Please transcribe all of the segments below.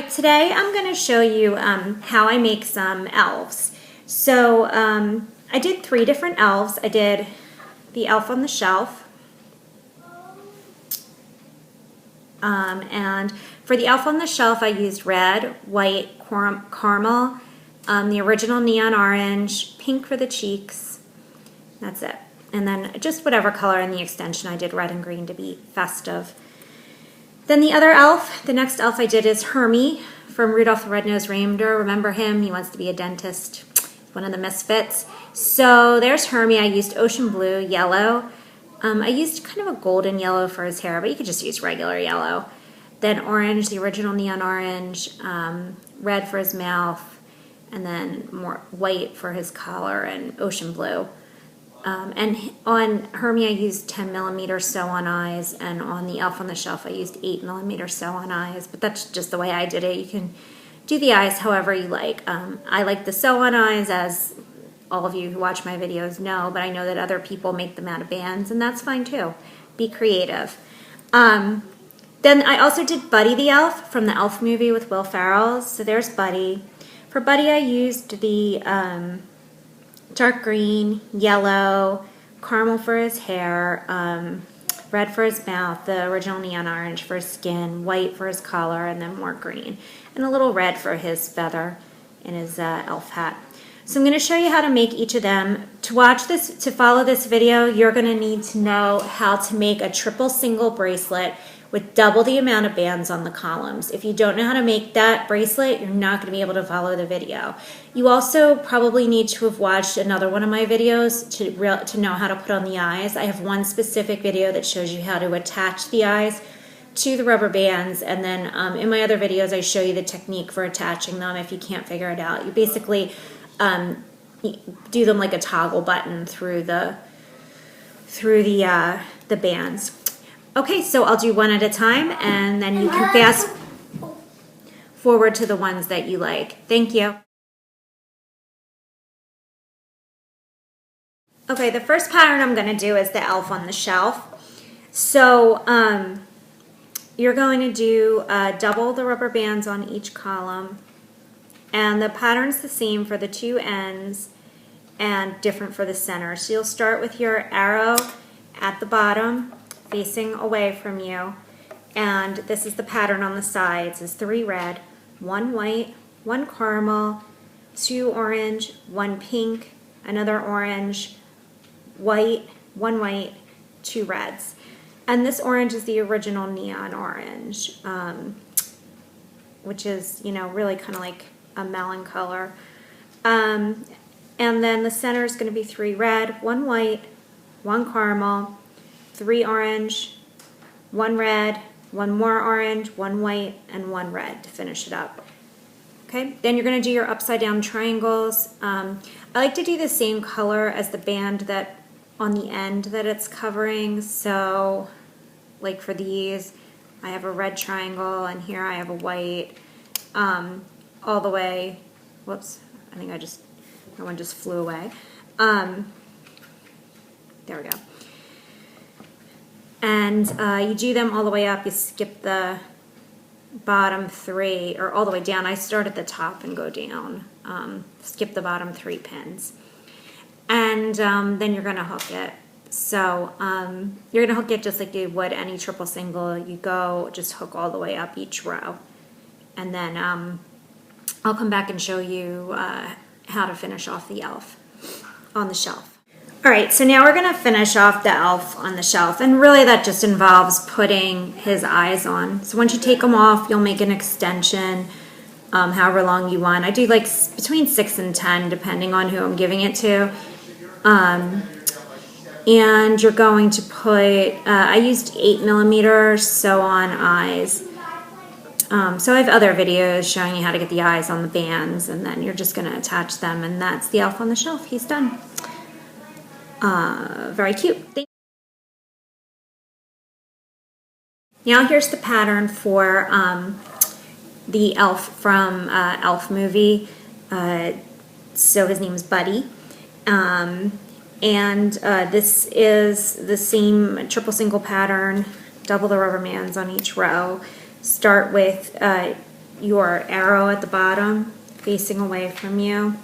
Today I'm going to show you how I make some elves. So I did 3 different elves. I did the elf on the shelf, and for the elf on the shelf I used red, white, caramel, the original neon orange, pink for the cheeks. That's it. And then just whatever color in the extension. I did red and green to be festive. Then the other elf, the next elf I did is Hermey from Rudolph the Red-Nosed Reindeer. Remember him? He wants to be a dentist. One of the misfits. So there's Hermey. I used ocean blue, yellow. I used kind of a golden yellow for his hair, but you could just use regular yellow. Then orange, the original neon orange, red for his mouth, and then more white for his collar and ocean blue. And on Hermey I used 10mm sew-on eyes, and on the elf on the shelf I used 8mm sew-on eyes, but that's just the way I did it. You can do the eyes however you like. I like the sew-on eyes, as all of you who watch my videos know, but I know that other people make them out of bands, and that's fine too. Be creative. Then I also did Buddy the Elf from the Elf movie with Will Ferrell. So there's Buddy. For Buddy I used the dark green, yellow, caramel for his hair, red for his mouth, the original neon orange for his skin, white for his collar, and then more green. And a little red for his feather in his elf hat. So I'm going to show you how to make each of them. To watch this, to follow this video, you're going to need to know how to make a triple single bracelet with double the amount of bands on the columns. If you don't know how to make that bracelet, you're not going to be able to follow the video. You also probably need to have watched another one of my videos to know how to put on the eyes. I have one specific video that shows you how to attach the eyes to the rubber bands, and then in my other videos I show you the technique for attaching them if you can't figure it out. You basically do them like a toggle button through the bands. Okay, so I'll do one at a time, and then you can fast forward to the ones that you like. Thank you. Okay, the first pattern I'm going to do is the elf on the shelf. So you're going to do double the rubber bands on each column, and the pattern's the same for the 2 ends and different for the center. So you'll start with your arrow at the bottom, facing away from you, and this is the pattern on the sides. Is 3 red, 1 white, 1 caramel, 2 orange, 1 pink, another orange, white, 1 white, 2 reds. And this orange is the original neon orange, which is, you know, really kind of like a melon color. And then the center is going to be 3 red, 1 white, 1 caramel, 3 orange, 1 red, 1 more orange, 1 white, and 1 red to finish it up. Okay, then you're going to do your upside down triangles. I like to do the same color as the band that on the end that it's covering. So like for these, I have a red triangle, and here I have a white, all the way, whoops, I think that one just flew away. There we go. And you do them all the way up. You skip the bottom 3, or all the way down. I start at the top and go down. Skip the bottom 3 pins. And then you're going to hook it. So you're going to hook it just like you would any triple single. You go, just hook all the way up each row. And then I'll come back and show you how to finish off the elf on the shelf. Alright, so now we're going to finish off the elf on the shelf, and really that just involves putting his eyes on. So once you take them off, you'll make an extension however long you want. I do like between 6 and 10 depending on who I'm giving it to. And you're going to put, I used 8mm sew-on eyes. So I have other videos showing you how to get the eyes on the bands, and then you're just going to attach them, and that's the elf on the shelf. He's done. Very cute. Now here's the pattern for the elf from Elf movie. So his name is Buddy. And this is the same triple single pattern, double the rubber bands on each row. Start with your arrow at the bottom facing away from you.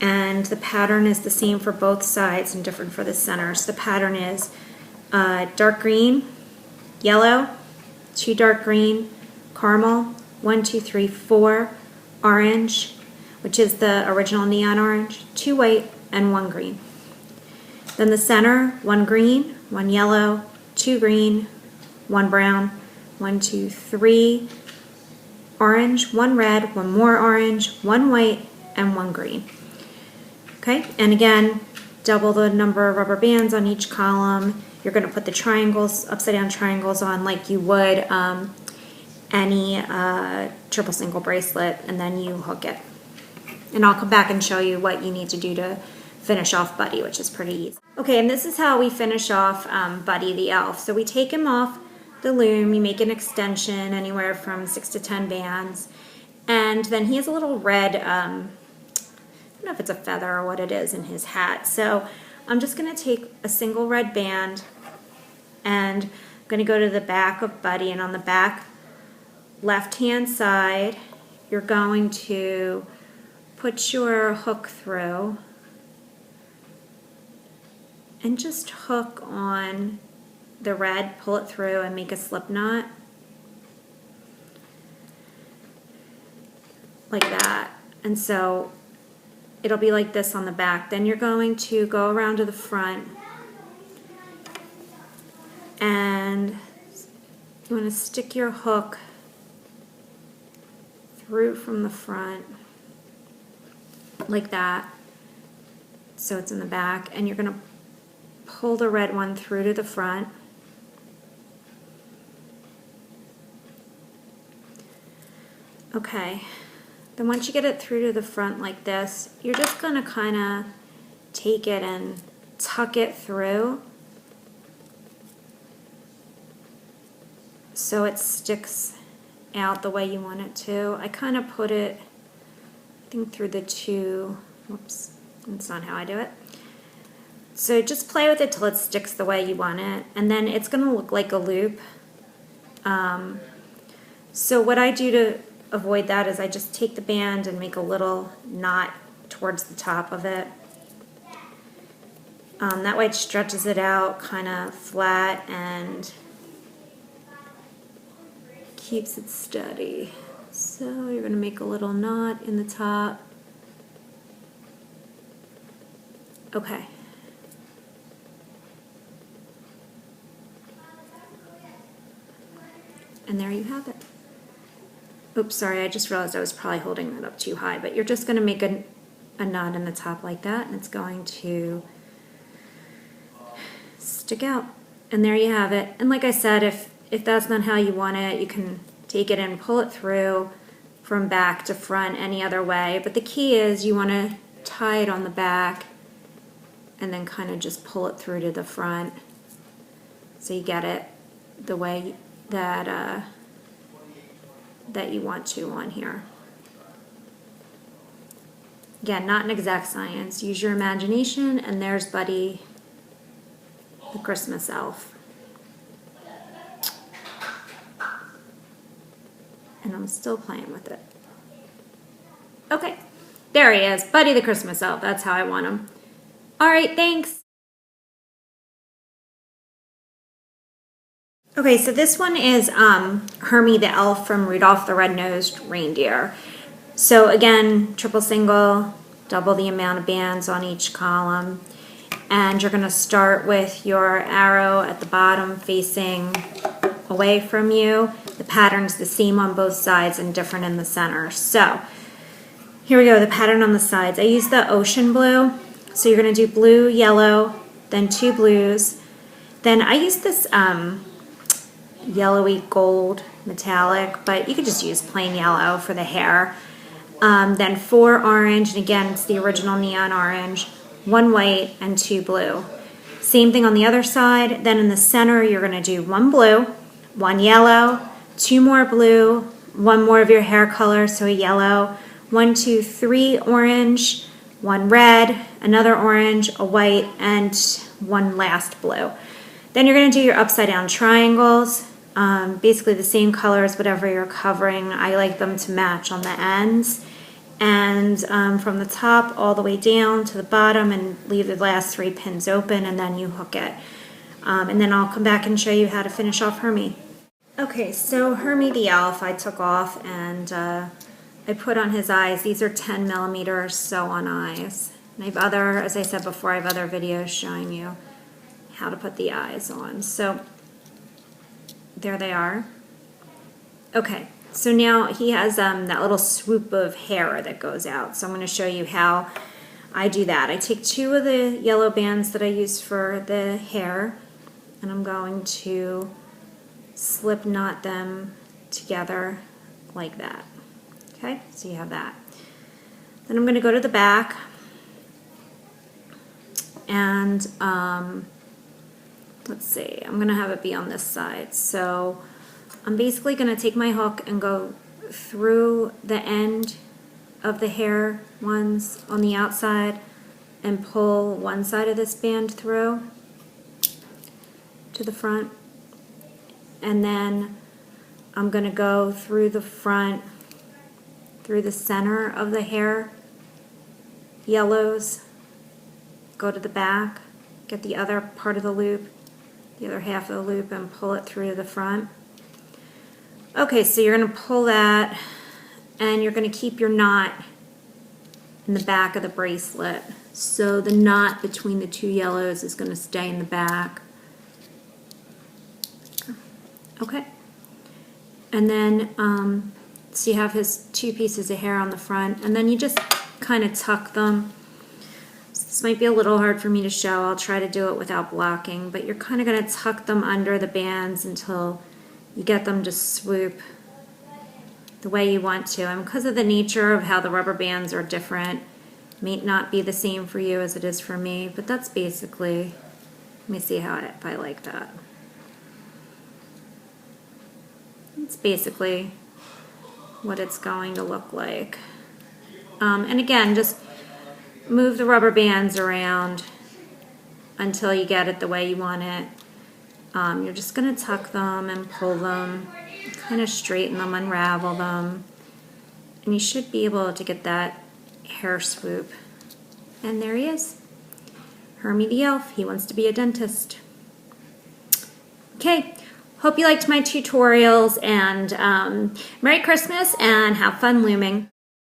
And the pattern is the same for both sides and different for the center. So the pattern is dark green, yellow, 2 dark green, caramel, 1, 2, 3, 4, orange, which is the original neon orange, 2 white, and 1 green. Then the center, 1 green, 1 yellow, 2 green, 1 brown, 1, 2, 3 orange, 1 red, 1 more orange, 1 white, and 1 green. Okay, and again, double the number of rubber bands on each column. You're going to put the triangles, upside down triangles on like you would any triple single bracelet, and then you hook it. And I'll come back and show you what you need to do to finish off Buddy, which is pretty easy. Okay, and this is how we finish off Buddy the Elf. So we take him off the loom, you make an extension anywhere from 6 to 10 bands, and then he has a little red, I don't know if it's a feather or what it is in his hat. So I'm just going to take a single red band and I'm going to go to the back of Buddy, and on the back left hand side you're going to put your hook through and just hook on the red, pull it through and make a slip knot like that. And so it'll be like this on the back. Then you're going to go around to the front and you want to stick your hook through from the front like that, so it's in the back, and you're going to pull the red one through to the front. Okay, then once you get it through to the front like this, you're just going to kind of take it and tuck it through so it sticks out the way you want it to. I kind of put it, I think, through the two, whoops, that's not how I do it. So just play with it till it sticks the way you want it, and then it's going to look like a loop. So what I do to avoid that is I just take the band and make a little knot towards the top of it. That way it stretches it out kind of flat and keeps it steady. So you're going to make a little knot in the top. Okay. And there you have it. Oops, sorry, I just realized I was probably holding that up too high, but you're just going to make a knot in the top like that, and it's going to stick out. And there you have it. And like I said, if that's not how you want it, you can take it and pull it through from back to front any other way. But the key is you want to tie it on the back and then kind of just pull it through to the front so you get it the way that that you want to on here. Again, not an exact science. Use your imagination, and there's Buddy the Christmas elf. And I'm still playing with it. Okay, there he is, Buddy the Christmas elf. That's how I want him. All right, thanks. Okay, so this one is Hermey the Elf from Rudolph the Red-Nosed Reindeer. So again, triple single, double the amount of bands on each column. And you're going to start with your arrow at the bottom facing away from you. The pattern's the same on both sides and different in the center. So here we go, the pattern on the sides. I use the ocean blue. So you're going to do blue, yellow, then 2 blues. Then I use this yellowy gold metallic, but you could just use plain yellow for the hair. Then 4 orange, and again it's the original neon orange, 1 white, and 2 blue. Same thing on the other side. Then in the center you're going to do 1 blue, 1 yellow, 2 more blue, 1 more of your hair color, so a yellow, 1, 2, 3 orange, 1 red, another orange, a white, and 1 last blue. Then you're going to do your upside down triangles. basically the same colors, whatever you're covering. I like them to match on the ends. And from the top all the way down to the bottom, and leave the last 3 pins open, and then you hook it. And then I'll come back and show you how to finish off Hermey. Okay, so Hermey the Elf I took off, and I put on his eyes. These are 10mm sew-on eyes. And I have other, as I said before, I have other videos showing you how to put the eyes on. So there they are. Okay, so now he has that little swoop of hair that goes out. So I'm going to show you how I do that. I take 2 of the yellow bands that I use for the hair, and I'm going to slip knot them together like that. Okay, so you have that. Then I'm going to go to the back, and let's see, I'm going to have it be on this side. So I'm basically going to take my hook and go through the end of the hair ones on the outside and pull one side of this band through to the front. And then I'm going to go through the front, through the center of the hair yellows, go to the back, get the other part of the loop, the other half of the loop, and pull it through the front. Okay, so you're going to pull that, and you're going to keep your knot in the back of the bracelet. So the knot between the 2 yellows is going to stay in the back. Okay. And then, so you have his 2 pieces of hair on the front, and then you just kind of tuck them. This might be a little hard for me to show. I'll try to do it without blocking, but you're kind of going to tuck them under the bands until you get them to swoop the way you want to. And because of the nature of how the rubber bands are different, it may not be the same for you as it is for me, but that's basically, let me see if I like that. It's basically what it's going to look like. And again, just move the rubber bands around until you get it the way you want it. You're just going to tuck them and pull them, kind of straighten them, unravel them, and you should be able to get that hair swoop. And there he is, Hermey the Elf. He wants to be a dentist. Okay, hope you liked my tutorials, and Merry Christmas and have fun looming.